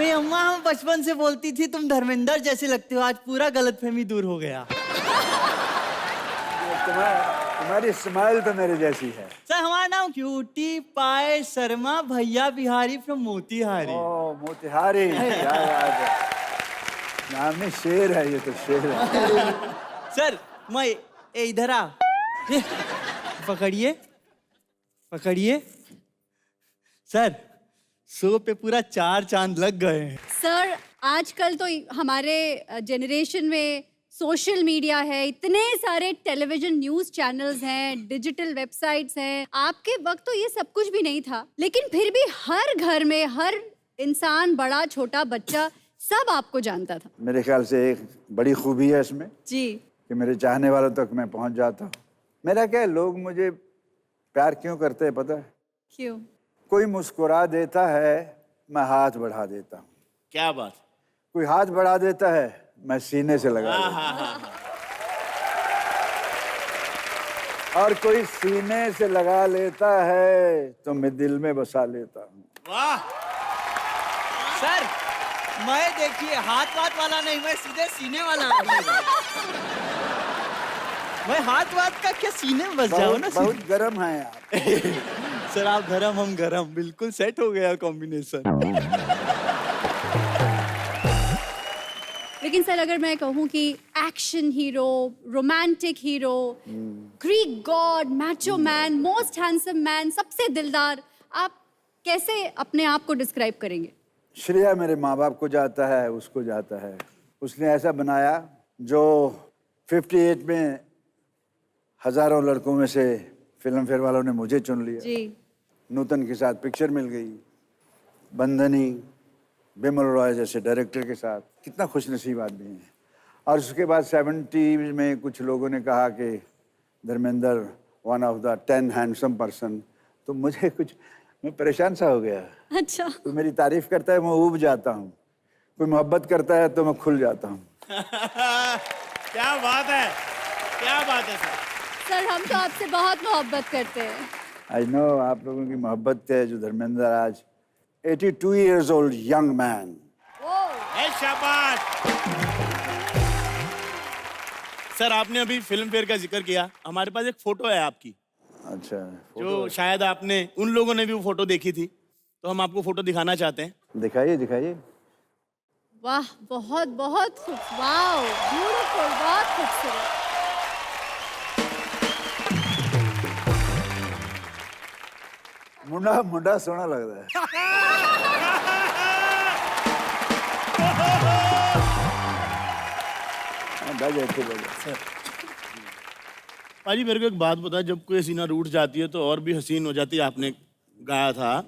मेरी अम्मा हम बचपन से बोलती थी तुम धर्मेंद्र जैसे लगते हो, आज पूरा गलतफहमी दूर हो गया। तुम्हारी स्माइल तो मेरे जैसी है। सर हमारा नाम क्यूटी पाए शर्मा भैया बिहारी फ्रॉम मोतिहारी। ओ मोतिहारी, क्या बात है, नाम में शेर है, ये तो शेर है। सर मैं इधर आ, पकड़िए पकड़िए। सर शो पे पूरा 4 चांद लग गए हैं। सर आजकल तो हमारे जनरेशन में सोशल मीडिया है, इतने सारे टेलीविजन न्यूज चैनल्स हैं, डिजिटल वेबसाइट्स हैं। आपके वक्त तो ये सब कुछ भी नहीं था, लेकिन फिर भी हर घर में हर इंसान, बड़ा छोटा बच्चा, सब आपको जानता था। मेरे ख्याल से एक बड़ी खूबी है इसमें जी कि मेरे चाहने वालों तक मैं पहुंच जाता हूँ। मेरा क्या है, लोग मुझे प्यार क्यों करते हैं पता है? क्यों? कोई मुस्कुरा देता है, मैं हाथ बढ़ा देता हूँ। क्या बात। कोई हाथ बढ़ा देता है, मैं सीने से लगा देता हूँ। और कोई सीने से लगा लेता है तो मैं दिल में बसा लेता हूँ। वाह सर मैं देखिए हाथ वाला नहीं, मैं सीधे सीने वाला मैं हाथ का क्या सीने में बस जाओ ना। बहुत गर्म है आप। सर आप गरम हम गरम, बिल्कुल सेट हो गया कॉम्बिनेशन। लेकिन सर अगर मैं कहूँ कि action hero, romantic hero, Greek god, macho man, most handsome man, सबसे दिलदार, आप कैसे अपने आप को डिस्क्राइब करेंगे? श्रेया मेरे माँ बाप को जाता है, उसको जाता है। उसने ऐसा बनाया जो 58 में हजारों लड़कों में से फिल्म फेयर वालों ने मुझे चुन लिया। जी। नूतन के साथ पिक्चर मिल गई, बंधनी, बिमल रॉय जैसे डायरेक्टर के साथ, कितना खुशनसीब आदमी है। और उसके बाद 70 में कुछ लोगों ने कहा कि Dharmendra one of the 10 handsome person, तो मुझे कुछ, मैं परेशान सा हो गया। अच्छा। कोई मेरी तारीफ करता है मैं ऊब जाता हूँ, कोई मोहब्बत करता है तो मैं खुल जाता हूँ। क्या बात है, क्या बात है सर। सर हम तो आपसे बहुत मोहब्बत करते हैं। आई नो, आप लोगों की मोहब्बत है जो धर्मेंद्र आज 82 years old young man। ए शाबाश। सर आपने अभी फिल्म फेयर का जिक्र किया, हमारे पास एक फोटो है आपकी। अच्छा, जो शायद आपने, उन लोगों ने भी वो फोटो देखी थी, तो हम आपको फोटो दिखाना चाहते हैं। दिखाइए दिखाइए। वाह, बहुत बहुत खूब, वाह, ब्यूटीफुल, बहुत खूबसूरत। मुंडा मुंडा सोना लग रहा है। सर पाजी मेरे को एक बात बता, जब कोई सीना रूठ जाती है तो और भी हसीन हो जाती है, आपने गाया था,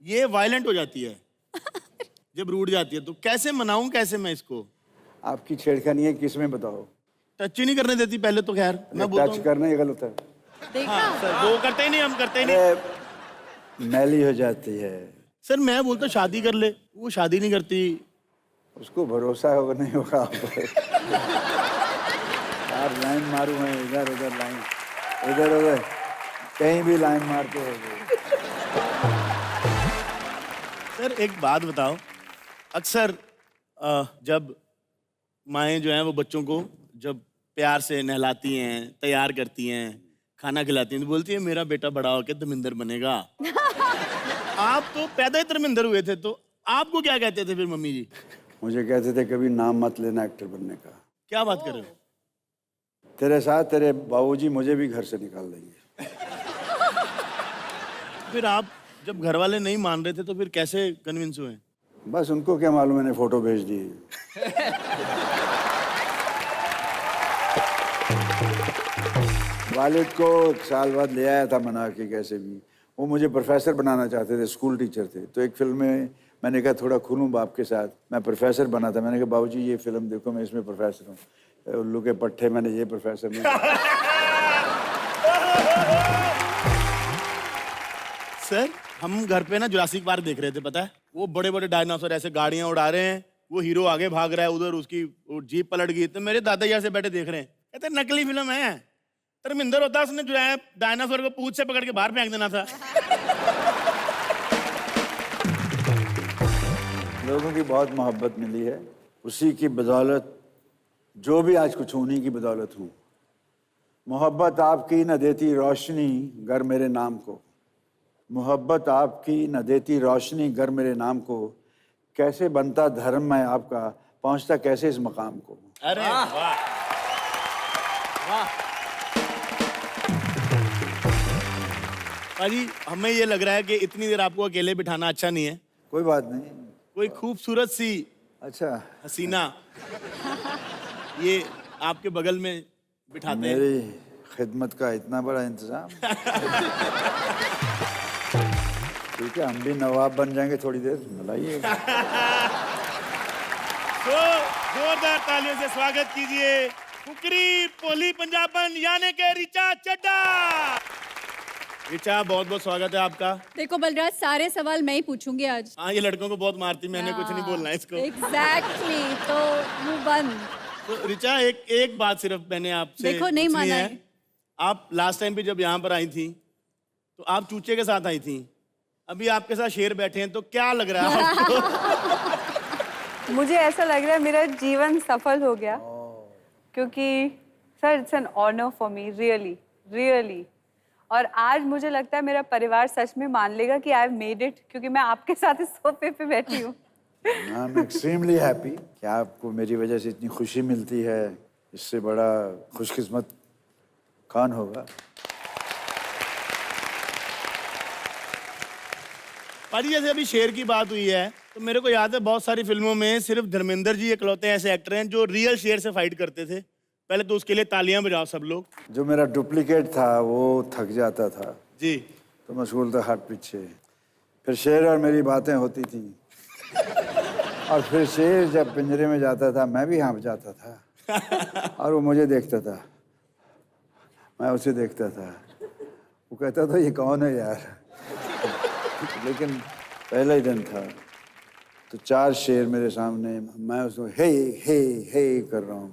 ये वायलेंट हो जाती है जब रूठ जाती है, तो कैसे मनाऊं, कैसे मैं इसको? आपकी छेड़खानी है किसमें बताओ? टच ही नहीं करने देती पहले तो। खैर मैं बोलता टच करना ही गलत है। देखा? हाँ, सर वो करते ही नहीं, हम करते ही नहीं। मैली हो जाती है। सर मैं बोलता शादी कर ले, वो शादी नहीं करती। उसको भरोसा होगा नहीं होगा आप पर। यार लाइन मारू है, इधर उधर लाइन, इधर उधर कहीं भी लाइन मारते हो। सर एक बात बताओ, अक्सर जब माएँ जो हैं वो बच्चों को जब प्यार से नहलाती हैं, तैयार करती हैं, खाना खिलाती हैं, तो बोलती है मेरा बेटा बड़ा होकर धर्मेंद्र बनेगा। आप तो पैदा ही धर्मेंद्र हुए थे, तो आपको क्या कहते थे फिर मम्मी जी? मुझे कहते थे कभी नाम मत लेना एक्टर बनने का। क्या बात कर रहे हो? तेरे साथ तेरे बाबूजी मुझे भी घर से निकाल देंगे। फिर आप जब घर वाले नहीं मान रहे थे तो फिर कैसे कन्विंस हुए? बस उनको क्या मालूम, मैंने फोटो भेज दी। वालिद को 1 साल बाद ले आया था मना के कैसे भी। वो मुझे प्रोफेसर बनाना चाहते थे, स्कूल टीचर थे। तो एक फिल्म में मैंने कहा थोड़ा खुलूं बाप के साथ, मैं प्रोफेसर बना था। मैंने कहा बाबूजी ये फिल्म देखो, मैं इसमें प्रोफेसर हूँ। उल्लू के पट्टे, मैंने ये प्रोफेसर नहीं। सर हम घर पे ना जुरासिक पार्क देख रहे थे, पता है, वो बड़े बड़े डायनासोर ऐसे गाड़ियां उड़ा रहे हैं, वो हीरो आगे भाग रहा है, उधर उसकी जीप पलट गई, तो मेरे दादाजी ऐसे बैठे देख रहे हैं, कहते नकली फिल्म है, धर्मेंद्र होता उसने जो है डायनासोर को पूंछ से पकड़ के बाहर फेंक देना था। लोगों की बहुत मोहब्बत मिली है, उसी की बदौलत जो भी आज कुछ उन्हीं की बदौलत हूँ। मोहब्बत आपकी न देती रोशनी गर मेरे नाम को, मोहब्बत आपकी न देती रोशनी गर मेरे नाम को, कैसे बनता धर्म मैं आपका, पहुंचता कैसे इस मकाम को। अरे वाह पाजी, हमें ये लग रहा है कि इतनी देर आपको अकेले बिठाना अच्छा नहीं है। कोई बात नहीं। कोई खूबसूरत सी अच्छा, हसीना ये आपके बगल में बिठाते हैं। मेरी खिदमत का इतना बड़ा इंतजाम। ठीक है, हम भी नवाब बन जाएंगे थोड़ी देर, बुलाइए। तो जोरदार तालियों से स्वागत कीजिए कुकरी पोली पंजाबन यानी के रिचा चड्डा। रिचा, बहुत बहुत स्वागत है आपका। देखो बलराज, सारे सवाल मैं ही पूछूंगी आज। हाँ, ये लड़कों को बहुत मारती, मैंने कुछ नहीं बोलना है इसको। एग्जैक्टली, तो मुंह बंद। तो रिचा, एक बात सिर्फ मैंने आपसे देखो, नहीं पूछनी माना है। है। आप लास्ट टाइम पे जब यहाँ पर आई थी तो आप चूचे के साथ आई थी, अभी आपके साथ शेर बैठे हैं, तो क्या लग रहा है आपको? मुझे ऐसा लग रहा है मेरा जीवन सफल हो गया, क्योंकि sir it's an honour for me, really really. और आज मुझे लगता है मेरा परिवार सच में मान लेगा कि आई हैव मेड इट, क्योंकि मैं आपके साथ इस सोफे पे बैठी हूँ। आई एम एक्सट्रीमली हैप्पी कि आपको मेरी वजह से इतनी खुशी मिलती है। इससे बड़ा खुशकिस्मत कौन होगा। पाजी, जैसे अभी शेर की बात हुई है तो मेरे को याद है बहुत सारी फिल्मों में सिर्फ धर्मेंद्र जी इकलौते ऐसे एक्टर हैं जो रियल शेर से फाइट करते थे। पहले तो उसके लिए तालियां बजाओ सब लोग। जो मेरा डुप्लीकेट था वो थक जाता था जी। तो मशगूल था हट पीछे, फिर शेर और मेरी बातें होती थी और फिर शेर जब पिंजरे में जाता था मैं भी हाँफ जाता था और वो मुझे देखता था, मैं उसे देखता था। वो कहता था ये कौन है यार। लेकिन पहला ही दिन था तो 4 शेर मेरे सामने, मैं उसको हे हे हे कर रहा हूँ।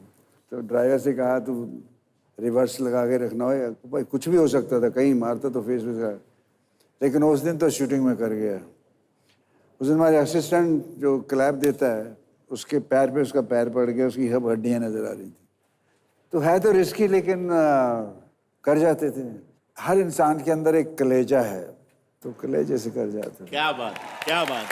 तो ड्राइवर से कहा तू रिवर्स लगा के रखना हो, भाई कुछ भी हो सकता था, कहीं मारता तो फेस पे। लेकिन उस दिन तो शूटिंग में कर गया। उस दिन हमारे असिस्टेंट जो क्लैप देता है उसके पैर पे उसका पैर पड़ गया, उसकी सब हड्डियाँ नजर आ रही थी। तो है तो रिस्की, लेकिन कर जाते थे। हर इंसान के अंदर एक कलेजा है, तो कलेजे से कर जाते थे। क्या बात, क्या बात।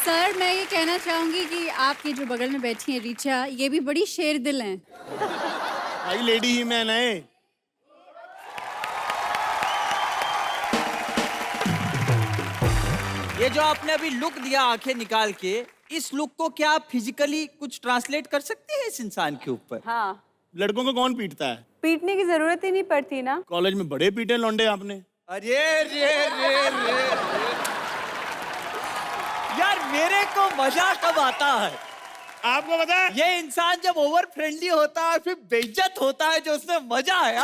सर, मैं ये कहना चाहूंगी कि आपकी जो बगल में बैठी है रिचा, ये भी बड़ी शेर दिल हैं। भाई लेडी ही मैन है। ये जो आपने अभी लुक दिया आंखें निकाल के, इस लुक को क्या आप फिजिकली कुछ ट्रांसलेट कर सकते हैं इस इंसान के ऊपर? हाँ, लड़कों को कौन पीटता है? पीटने की जरूरत ही नहीं पड़ती ना। कॉलेज में बड़े पीटे लौंडे आपने। अरे रे रे रे यार, मेरे को मजा कब आता है? आपको पता है ये इंसान जब ओवर फ्रेंडली होता है फिर बेइज्जत होता है, जो उसमें मजा है।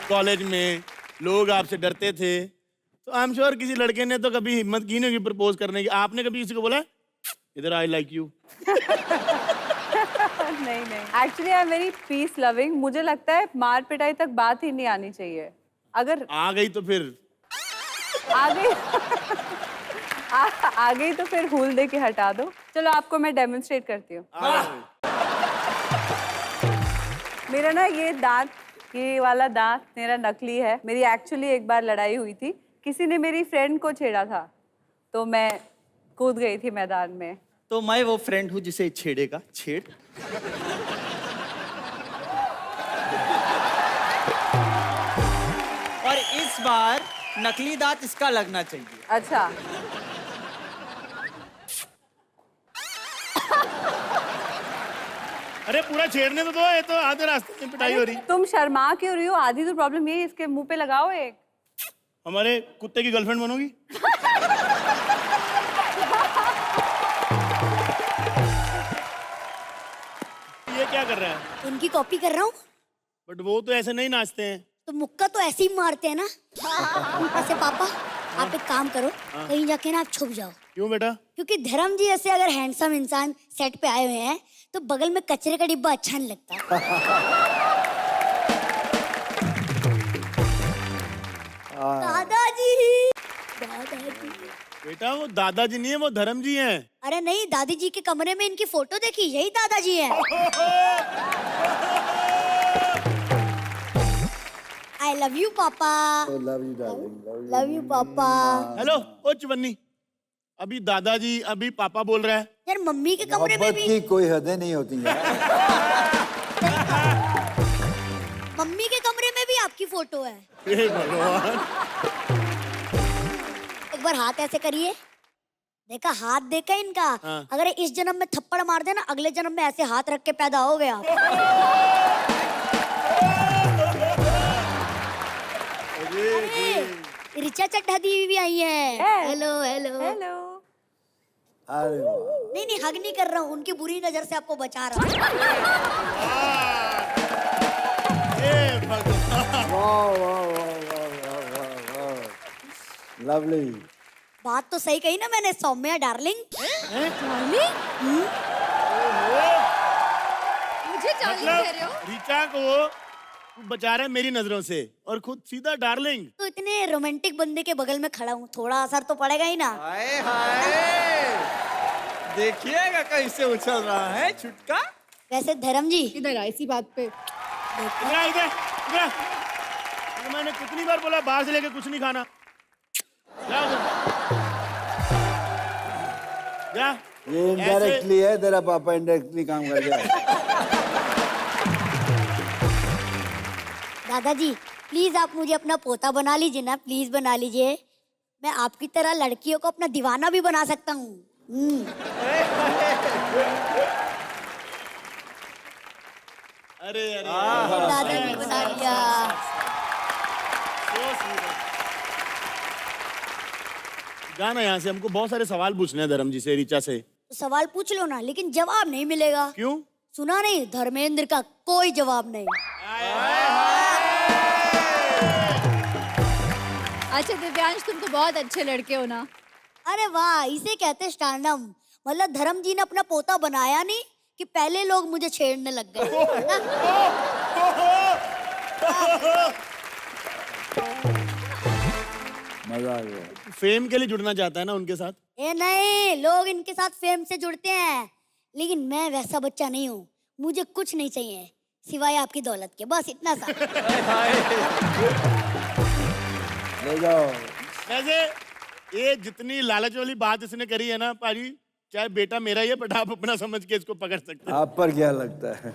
कॉलेज में लोग आपसे डरते थे, तो आई एम श्योर किसी लड़के ने तो कभी हिम्मत की नहीं होगी प्रपोज करने की। आपने कभी किसी को बोला इधर आई लाइक यू? नहीं नहीं, actually I am very peace loving. मुझे लगता है मार पिटाई तक बात ही नहीं आनी चाहिए। अगर आ गई तो फिर आ गई आ गई तो फिर हुल दे के हटा दो। चलो आपको मैं डेमोन्स्ट्रेट करती हूँ। मेरा ना ये दांत, ये वाला दांत मेरा नकली है। मेरी एक्चुअली एक बार लड़ाई हुई थी, किसी ने मेरी फ्रेंड को छेड़ा था तो मैं कूद गई थी मैदान में। तो मैं वो फ्रेंड हूँ जिसे छेड़ेगा, छेड़। और इस बार नकली दांत इसका लगना चाहिए। अच्छा, अरे पूरा छेड़ने तो दो, ये तो आधे रास्ते में पिटाई हो रही। तुम शर्मा क्यों रही हो? आधी तो प्रॉब्लम ये है, इसके मुंह पे लगाओ एक। हमारे कुत्ते की गर्लफ्रेंड बनोगी? ये क्या कर रहा है? उनकी कॉपी कर रहा हूँ। बट वो तो ऐसे नहीं नाचते हैं। तो मुक्का तो ऐसे ही मारते हैं ना। ऐसे पापा, आप एक काम करो, कहीं जाके ना आप छुप जाओ। क्यों बेटा? क्योंकि धर्म जी जैसे अगर हैंडसम इंसान सेट पे आए हुए हैं तो बगल में कचरे का डिब्बा अच्छा नहीं लगता। दादाजी, बेटा वो दादाजी नहीं है, वो धर्म जी हैं। अरे नहीं, दादी जी के कमरे में इनकी फोटो देखी, यही दादाजी हैं। आई लव यू पापा। Love you darling, love you पापा। हेलो ओ चवन्नी, अभी दादाजी अभी पापा बोल रहा है। यार मम्मी के कमरे में मोहब्बत भी, की कोई हदें नहीं होती हैं। मम्मी के कमरे में भी आपकी फोटो है। हे भगवान। एक बार हाथ ऐसे करिए, देखा हाथ देखा इनका। हाँ। अगर इस जन्म में थप्पड़ मार देना, अगले जन्म में ऐसे हाथ रख के पैदा हो गया। अरे ऋचा चड्ढा दी भी आई है। Hello hello. हेलो। अरे वाह। नहीं नहीं, हग नहीं कर रहा हूँ, उनकी बुरी नजर से आपको बचा रहा हूँ। हे भगवान। वाह वाह वाह वाह वाह वाह, लवली। बात तो सही कही ना मैंने, सौम्या डार्लिंग। मुझे डार्लिंग कह रहे हो? रीचा को तू बचा रहा है मेरी नजरों से और खुद सीधा डार्लिंग। तो इतने रोमांटिक बंदे के बगल में खड़ा हूँ, थोड़ा असर तो पड़ेगा ही ना। हाय हाय, देखिएगा कैसे उछल रहा है छुटका। वैसे धर्म जी, इधर आ, इसी बात पे। इधर इधर इधर। तो मैंने कितनी बार बोला बाहर से लेके कुछ नहीं खाना। जा उधर। जा। ये इनडायरेक्टली है, तेरा पापा इनडायरेक्टली काम कर गया। दादाजी प्लीज आप मुझे अपना पोता बना लीजिए ना, प्लीज बना लीजिए। मैं आपकी तरह लड़कियों को अपना दीवाना भी बना सकता हूँ। अरे अरे दादाजी बना लिया। जाना यहाँ से, हमको बहुत सारे सवाल पूछने हैं धर्म जी से, रीचा से। तो सवाल पूछ लो ना, लेकिन जवाब नहीं मिलेगा। क्यों? सुना नहीं, धर्मेंद्र का कोई जवाब नहीं। अच्छा दिव्यांश, तुम तो बहुत अच्छे लड़के हो ना। अरे वाह, इसे कहते स्टैंडम। मतलब धर्म जी ने अपना पोता बनाया नहीं कि पहले लोग मुझे छेड़ने लग गए। मजा आ गया। फेम के लिए जुड़ना चाहता है ना उनके साथ। ए नहीं, लोग इनके साथ फेम से जुड़ते हैं, लेकिन मैं वैसा बच्चा नहीं हूँ। मुझे कुछ नहीं चाहिए सिवाय आपकी दौलत के, बस इतना सा। ले जाओ। वैसे ये जितनी लालच वाली बात इसने करी है ना पाजी, चाहे बेटा मेरा ही है, बट आप अपना समझ के इसको पकड़ सकते हैं। आप पर क्या लगता है?